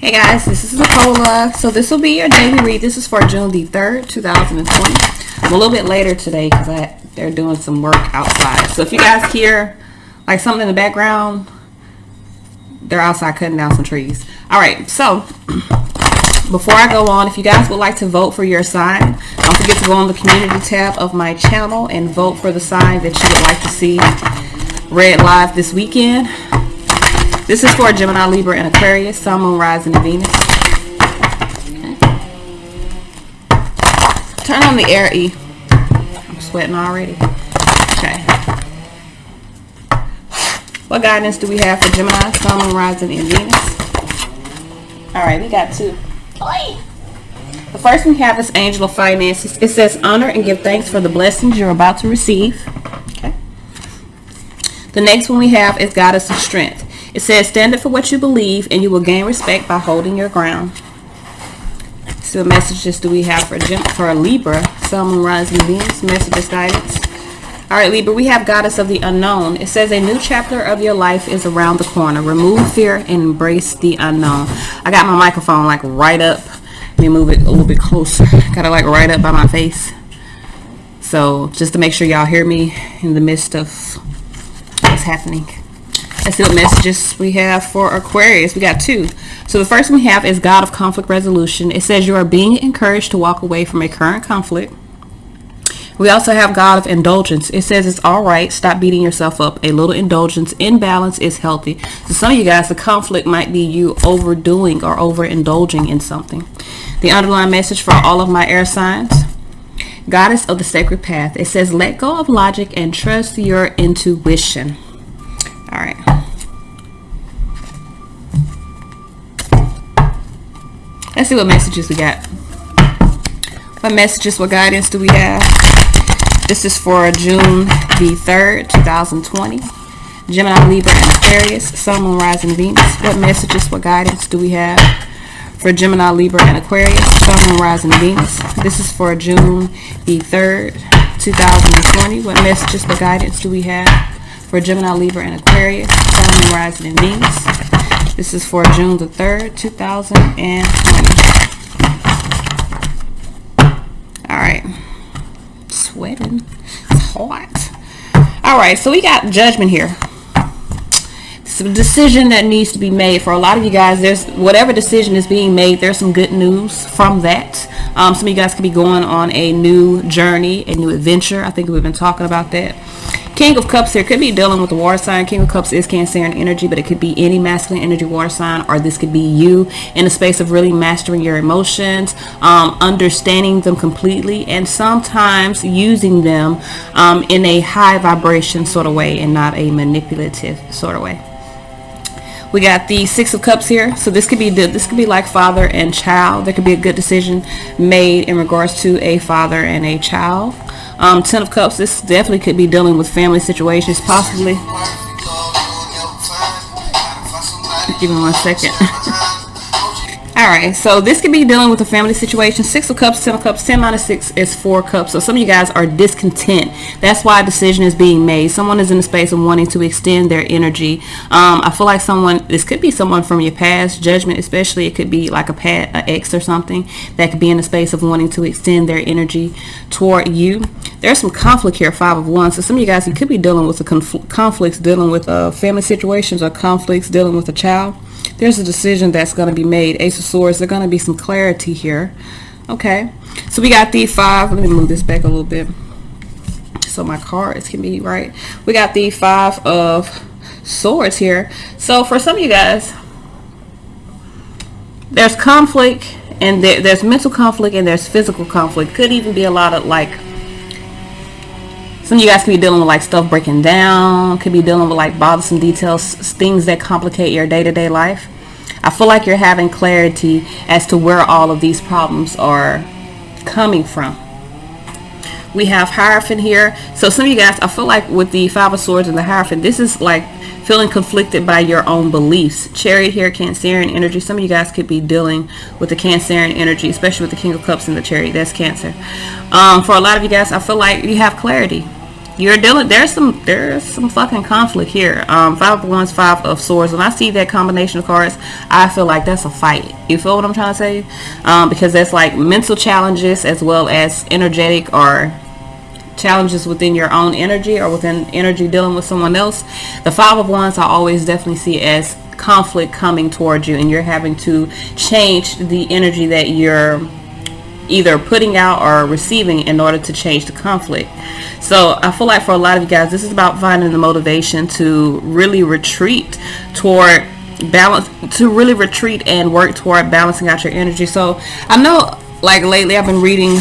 Hey guys, this is Nicola. So this will be your daily read. This is for June the 3rd, 2020. I'm a little bit later today because they're doing some work outside. So if you guys hear like something in the background, they're outside cutting down some trees. Alright, so before I go on, if you guys would like to vote for your sign, don't forget to go on the community tab of my channel and vote for the sign that you would like to see read live this weekend. This is for Gemini, Libra, and Aquarius, Sun, Moon, Rising, and Venus. Okay. Turn on the air E. I'm sweating already. Okay. What guidance do we have for Gemini, Sun, Moon, Rising, and Venus? Alright, we got two. The first we have is Angel of Finances. It says, honor and give thanks for the blessings you're about to receive. Okay. The next one we have is Goddess of Strength. It says, stand up for what you believe and you will gain respect by holding your ground. So what messages do we have for Libra, Sun, Moon, Rising, Venus? Messages, guidance. Alright, Libra, we have Goddess of the Unknown. It says, a new chapter of your life is around the corner. Remove fear and embrace the unknown. I got my microphone like right up. Let me move it a little bit closer. Got it like right up by my face. So just to make sure y'all hear me in the midst of what's happening. Let's see what messages we have for Aquarius. We got two. So the first one we have is God of Conflict Resolution. It says you are being encouraged to walk away from a current conflict. We also have God of Indulgence. It says it's all right. Stop beating yourself up. A little indulgence in balance is healthy. So some of you guys, the conflict might be you overdoing or overindulging in something. The underlying message for all of my air signs. Goddess of the Sacred Path. It says let go of logic and trust your intuition. All right. Let's see what messages we got. What messages, what guidance do we have? This is for June the 3rd, 2020. Gemini, Libra, and Aquarius, Sun, Moon, Rising, Venus. What messages, what guidance do we have for Gemini, Libra, and Aquarius, Sun, Moon, Rising, Venus? This is for June the 3rd, 2020. What messages, what guidance do we have for Gemini, Libra, and Aquarius, Sun, Moon, Rising, and Venus? This is for June the 3rd, 2020. Alright. Sweating. It's hot. Alright, so we got Judgment here. It's a decision that needs to be made. For a lot of you guys, there's whatever decision is being made, there's some good news from that. Some of you guys could be going on a new journey, a new adventure. I think we've been talking about that. King of Cups here could be dealing with the water sign. King of Cups is Cancerian energy, but it could be any masculine energy water sign, or this could be you in a space of really mastering your emotions, understanding them completely, and sometimes using them in a high vibration sort of way and not a manipulative sort of way. We got the Six of Cups here. So this could be like father and child. There could be a good decision made in regards to a father and a child. Ten of Cups, this definitely could be dealing with family situations, possibly. Give me 1 second. Alright, so this could be dealing with a family situation. Six of Cups, Ten of Cups. 10 minus 6 is 4 cups. So some of you guys are discontent. That's why a decision is being made. Someone is in a space of wanting to extend their energy. I feel like this could be someone from your past. Judgment especially, it could be like an ex or something that could be in a space of wanting to extend their energy toward you. There's some conflict here, 5 of Wands. So some of you guys, you could be dealing with conflicts, dealing with family situations, or conflicts dealing with a child. There's a decision that's going to be made. Ace of Swords, there's going to be some clarity here. Okay, so we got the 5. Let me move this back a little bit so my cards can be right. We got the 5 of Swords here. So for some of you guys, there's conflict, and there's mental conflict, and there's physical conflict. Could even be a lot of like, some of you guys could be dealing with like stuff breaking down, could be dealing with like bothersome details, things that complicate your day-to-day life. I feel like you're having clarity as to where all of these problems are coming from. We have Hierophant here. So some of you guys, I feel like with the 5 of Swords and the Hierophant, this is like feeling conflicted by your own beliefs. Chariot here, Cancerian energy. Some of you guys could be dealing with the Cancerian energy, especially with the King of Cups and the Chariot. That's Cancer. For a lot of you guys, I feel like you have clarity. You're dealing, there's some fucking conflict here. Five of Wands, Five of Swords. When I see that combination of cards, I feel like that's a fight. You feel what I'm trying to say? Because that's like mental challenges as well as energetic or challenges within your own energy or within energy dealing with someone else. The Five of Wands I always definitely see as conflict coming towards you, and you're having to change the energy that you're either putting out or receiving in order to change the conflict. So I feel like for a lot of you guys, this is about finding the motivation to really retreat toward balance, to really retreat and work toward balancing out your energy. So I know like lately I've been reading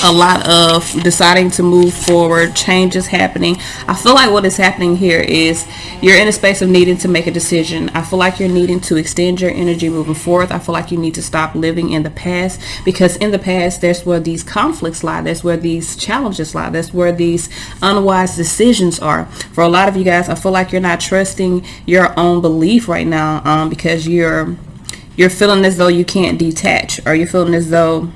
a lot of deciding to move forward, changes happening. I feel like what is happening here is you're in a space of needing to make a decision. I feel like you're needing to extend your energy moving forward. I feel like you need to stop living in the past, because in the past that's where these conflicts lie, that's where these challenges lie, that's where these unwise decisions are. For a lot of you guys, I feel like you're not trusting your own belief right now, because you're feeling as though you can't detach, or you're feeling as though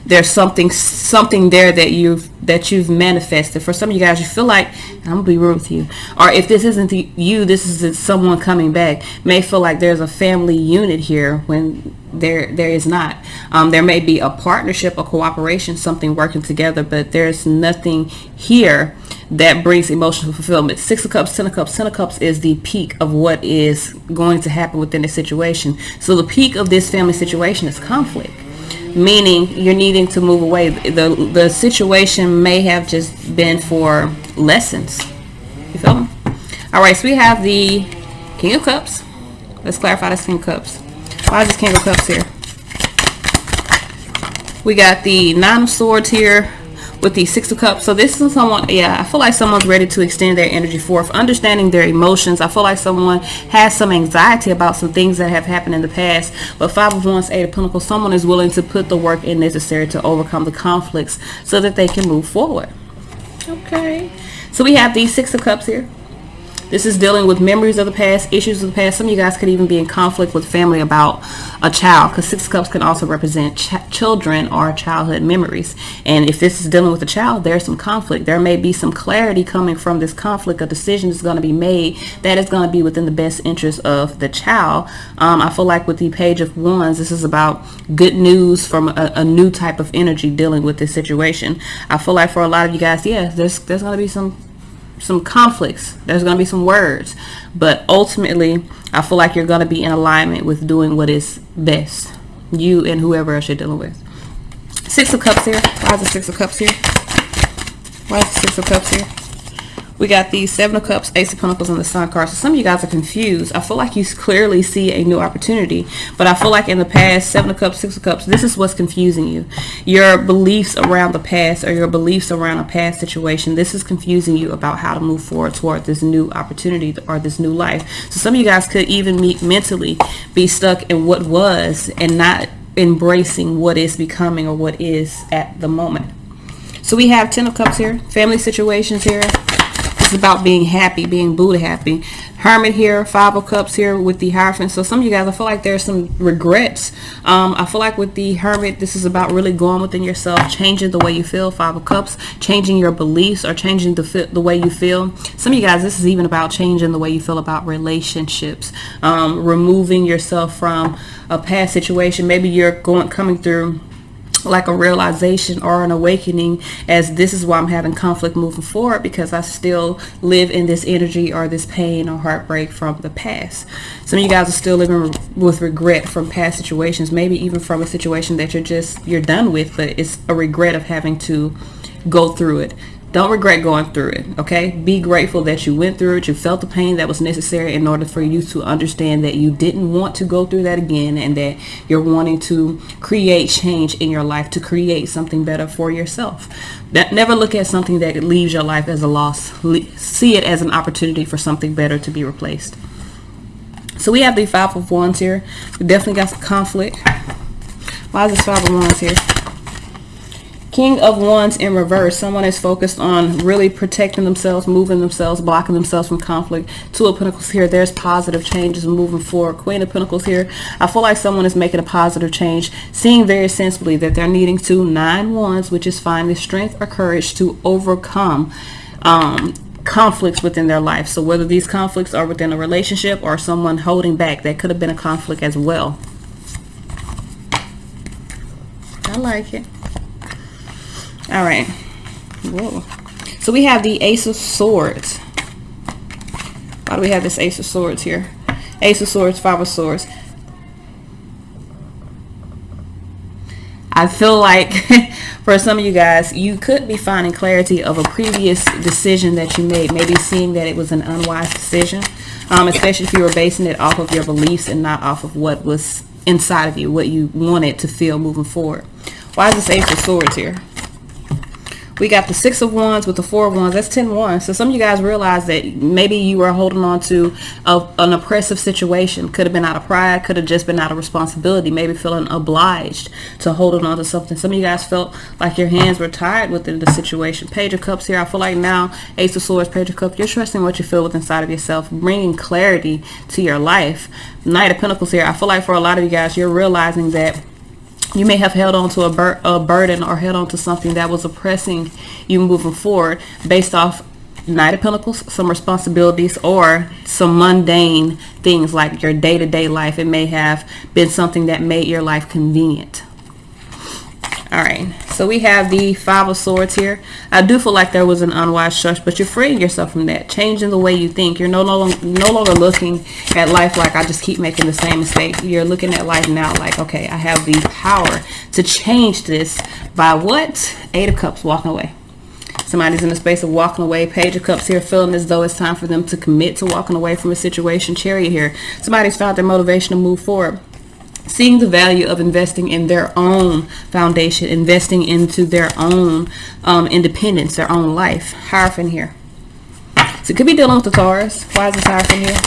there's something there that you've manifested. For some of you guys, you feel like, I'm gonna be real with you, or if this isn't you, this is someone coming back, may feel like there's a family unit here when there is not. There may be a partnership, a cooperation, something working together, but there's nothing here that brings emotional fulfillment. Six of Cups, Ten of Cups. Ten of Cups is the peak of what is going to happen within the situation. So the peak of this family situation is conflict, meaning you're needing to move away. The situation may have just been for lessons. You feel me? All right, so we have the King of Cups. Let's clarify this King of Cups. Why is this King of Cups here? We got the Nine of Swords here with the Six of Cups. So this is someone, I feel like someone's ready to extend their energy forth, understanding their emotions. I feel like someone has some anxiety about some things that have happened in the past. But Five of Wands, Eight of Pentacles, someone is willing to put the work in necessary to overcome the conflicts so that they can move forward. Okay, so we have the Six of Cups here. This is dealing with memories of the past, issues of the past. Some of you guys could even be in conflict with family about a child, because Six of Cups can also represent children or childhood memories. And if this is dealing with a child, there's some conflict. There may be some clarity coming from this conflict. A decision is going to be made that is going to be within the best interest of the child. I feel like with the Page of Wands, this is about good news from a new type of energy dealing with this situation. I feel like for a lot of you guys, there's going to be some conflicts. There's going to be some words, but ultimately I feel like you're going to be in alignment with doing what is best, you and whoever else you're dealing with. Six of Cups here. Why is the Six of Cups here? Why is the Six of Cups here? We got the Seven of Cups, Ace of Pentacles, and the Sun card. So some of you guys are confused. I feel like you clearly see a new opportunity, but I feel like in the past, Seven of Cups, Six of Cups, this is what's confusing you. Your beliefs around the past, or your beliefs around a past situation, this is confusing you about how to move forward toward this new opportunity or this new life. So some of you guys could even mentally be stuck in what was and not embracing what is becoming or what is at the moment. So we have Ten of Cups here, family situations here. It's about being happy, being Buddha happy. Hermit here, Five of Cups here with the Hierophant. So some of you guys, I feel like there's some regrets. I feel like with the Hermit, this is about really going within yourself, changing the way you feel. Five of Cups, changing your beliefs or changing the way you feel. Some of you guys, this is even about changing the way you feel about relationships, removing yourself from a past situation. Maybe you're coming through like a realization or an awakening, as this is why I'm having conflict moving forward, because I still live in this energy or this pain or heartbreak from the past. Some of you guys are still living with regret from past situations, maybe even from a situation that you're done with, but it's a regret of having to go through it. Don't regret going through it, okay? Be grateful that you went through it. You felt the pain that was necessary in order for you to understand that you didn't want to go through that again, and that you're wanting to create change in your life, to create something better for yourself. Never look at something that leaves your life as a loss. See it as an opportunity for something better to be replaced. So we have the Five of Wands here. We definitely got some conflict. Why is this Five of Wands here? King of Wands in reverse. Someone is focused on really protecting themselves, moving themselves, blocking themselves from conflict. Two of Pentacles here. There's positive changes moving forward. Queen of Pentacles here. I feel like someone is making a positive change, seeing very sensibly that they're needing to 9 Wands, which is finding strength or courage to overcome conflicts within their life. So whether these conflicts are within a relationship or someone holding back, that could have been a conflict as well. I like it. All right. Whoa. So we have the Ace of Swords. Why do we have this Ace of Swords here? Ace of Swords, Five of Swords. I feel like for some of you guys, you could be finding clarity of a previous decision that you made. Maybe seeing that it was an unwise decision, especially if you were basing it off of your beliefs and not off of what was inside of you, what you wanted to feel moving forward. Why is this Ace of Swords here? We got the Six of Wands with the Four of Wands. That's 10 Wands. So some of you guys realize that maybe you were holding on to an oppressive situation. Could have been out of pride. Could have just been out of responsibility. Maybe feeling obliged to holding on to something. Some of you guys felt like your hands were tied within the situation. Page of Cups here. I feel like now, Ace of Swords, Page of Cups, you're trusting what you feel within inside of yourself, bringing clarity to your life. Knight of Pentacles here. I feel like for a lot of you guys, you're realizing that you may have held on to a burden or held on to something that was oppressing you moving forward based off Knight of Pentacles, some responsibilities or some mundane things like your day-to-day life. It may have been something that made your life convenient. All right, so we have the Five of Swords here. I do feel like there was an unwise choice, but you're freeing yourself from that, changing the way you think. You're no longer looking at life like I just keep making the same mistake. You're looking at life now like, okay, I have the power to change this by what? Eight of Cups, walking away. Somebody's in the space of walking away. Page of Cups here, feeling as though it's time for them to commit to walking away from a situation. Chariot here. Somebody's found their motivation to move forward. Seeing the value of investing in their own foundation, investing into their own independence, their own life. Hierophant here. So it could be dealing with the Taurus. Why is this Hierophant here?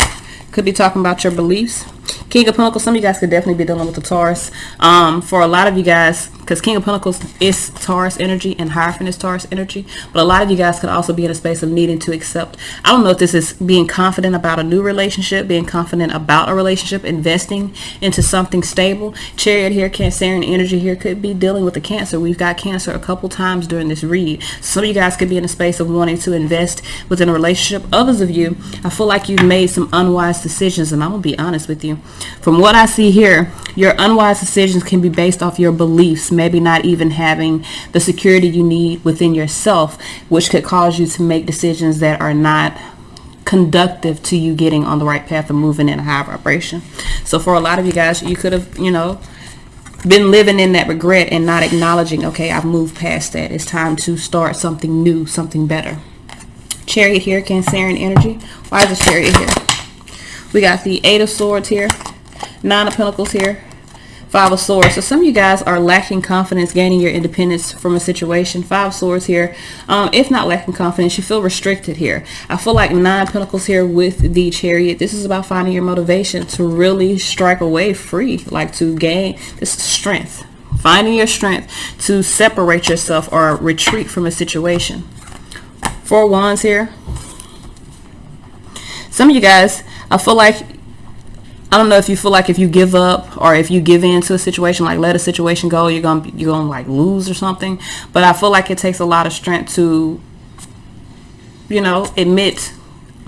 Could be talking about your beliefs. King of Pentacles, some of you guys could definitely be dealing with the Taurus. For a lot of you guys, because King of Pentacles is Taurus energy and Hierophant is Taurus energy, but a lot of you guys could also be in a space of needing to accept. I don't know if this is being confident about a new relationship, being confident about a relationship, investing into something stable. Chariot here, Cancerian energy here, could be dealing with the Cancer. We've got Cancer a couple times during this read. Some of you guys could be in a space of wanting to invest within a relationship. Others of you, I feel like you've made some unwise decisions, and I'm going to be honest with you. From what I see here, your unwise decisions can be based off your beliefs, maybe not even having the security you need within yourself, which could cause you to make decisions that are not conductive to you getting on the right path of moving in a high vibration. So for a lot of you guys, you could have, been living in that regret and not acknowledging, okay, I've moved past that. It's time to start something new, something better. Chariot here, Cancerian energy. Why is this Chariot here? We got the Eight of Swords here. Nine of Pentacles here. Five of Swords. So some of you guys are lacking confidence, gaining your independence from a situation. Five of Swords here. If not lacking confidence, you feel restricted here. I feel like Nine of Pentacles here with the Chariot. This is about finding your motivation to really strike away free, like to gain this strength. Finding your strength to separate yourself or retreat from a situation. Four of Wands here. Some of you guys, I feel like, I don't know if you feel like if you give up or if you give in to a situation, like let a situation go, you're gonna like lose or something. But I feel like it takes a lot of strength to, admit,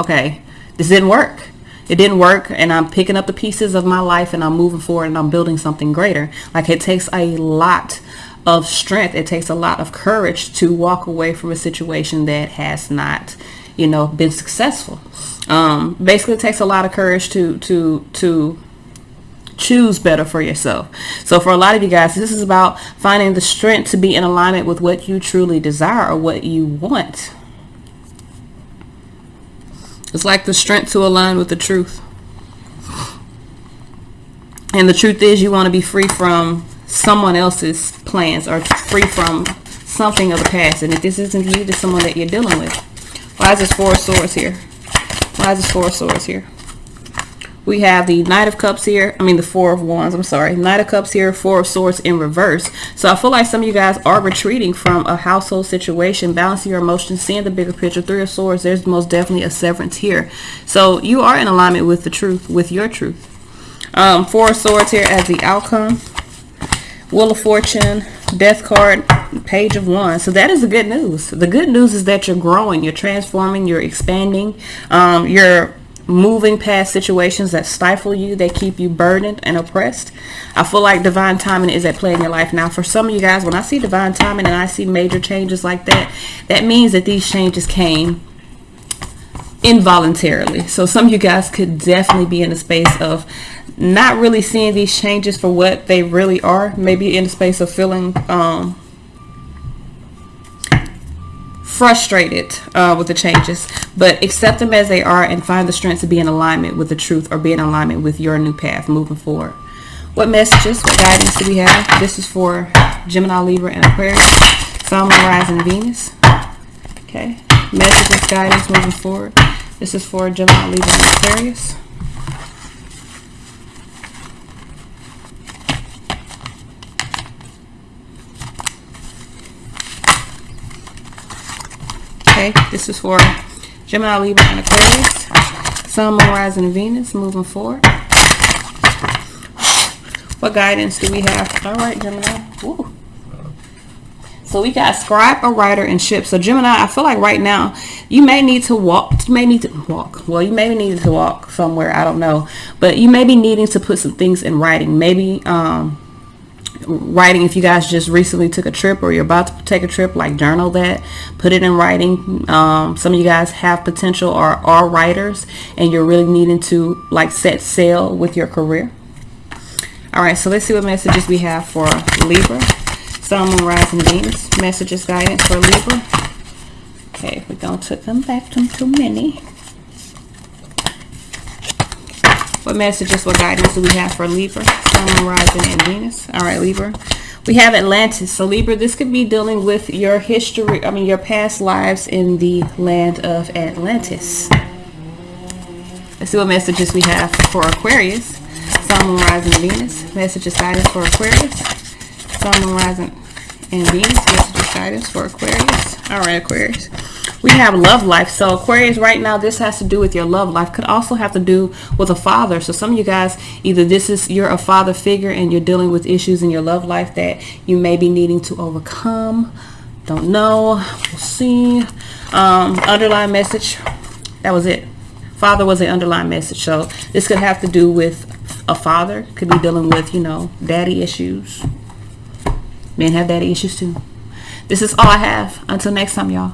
okay, this didn't work. It didn't work, and I'm picking up the pieces of my life and I'm moving forward and I'm building something greater. Like it takes a lot of strength. It takes a lot of courage to walk away from a situation that has not, been successful. Basically it takes a lot of courage to choose better for yourself. So for a lot of you guys, this is about finding the strength to be in alignment with what you truly desire or what you want. It's like the strength to align with the truth. And the truth is you want to be free from someone else's plans or free from something of the past. And if this isn't you, this is someone that you're dealing with. Why is this Four of Swords here? Why is this Four of Swords here? We have the Knight of Cups here. I mean, the Four of Wands. I'm sorry. Knight of Cups here. Four of Swords in reverse. So I feel like some of you guys are retreating from a household situation, balancing your emotions, seeing the bigger picture. Three of Swords. There's most definitely a severance here. So you are in alignment with the truth, with your truth. Four of Swords here as the outcome. Wheel of Fortune, Death card, Page of Wands. So that is the good news. The good news is that you're growing, you're transforming, you're expanding, you're moving past situations that stifle you, that keep you burdened and oppressed. I feel like divine timing is at play in your life. Now, for some of you guys, when I see divine timing and I see major changes like that, that means that these changes came involuntarily. So some of you guys could definitely be in a space of not really seeing these changes for what they really are. Maybe in a space of feeling frustrated with the changes, but accept them as they are and find the strength to be in alignment with the truth, or be in alignment with your new path moving forward. What messages, what guidance do we have? This is for Gemini, Libra, and Aquarius, Sun, Moon, Rising, and Venus. Okay, messages, guidance moving forward. This is for Gemini, Libra, and Aquarius. Okay, this is for Gemini, Libra, and Aquarius, Sun, Moon, Rising, and Venus moving forward. What guidance do we have? All right, Gemini. Ooh. So we got scribe, a writer, and ship. So Gemini, I feel like right now you may need to walk. You may need to walk. Well, you may be needing to walk somewhere. I don't know, but you may be needing to put some things in writing. Maybe writing, if you guys just recently took a trip or you're about to take a trip, like journal that, put it in writing. Some of you guys have potential or are writers, and you're really needing to like set sail with your career. All right, so let's see what messages we have for Libra, Sun, Moon, Rising, Venus. Messages, guidance for Libra. Okay, we're going to come back to too many. What messages, what guidance do we have for Libra, Sun, Moon, Rising, and Venus? All right, Libra. We have Atlantis. So Libra, this could be dealing with your history, your past lives in the land of Atlantis. Let's see what messages we have for Aquarius, Sun, Moon, Rising, and Venus. Messages, guidance for Aquarius, Sun, Moon, Rising, and Venus. Messages, guidance for Aquarius. All right, Aquarius. We have love life. So Aquarius, right now, this has to do with your love life. Could also have to do with a father. So some of you guys, either you're a father figure and you're dealing with issues in your love life that you may be needing to overcome. Don't know. We'll see. Underlying message. That was it. Father was the underlying message. So this could have to do with a father. Could be dealing with, daddy issues. Men have daddy issues too. This is all I have. Until next time, y'all.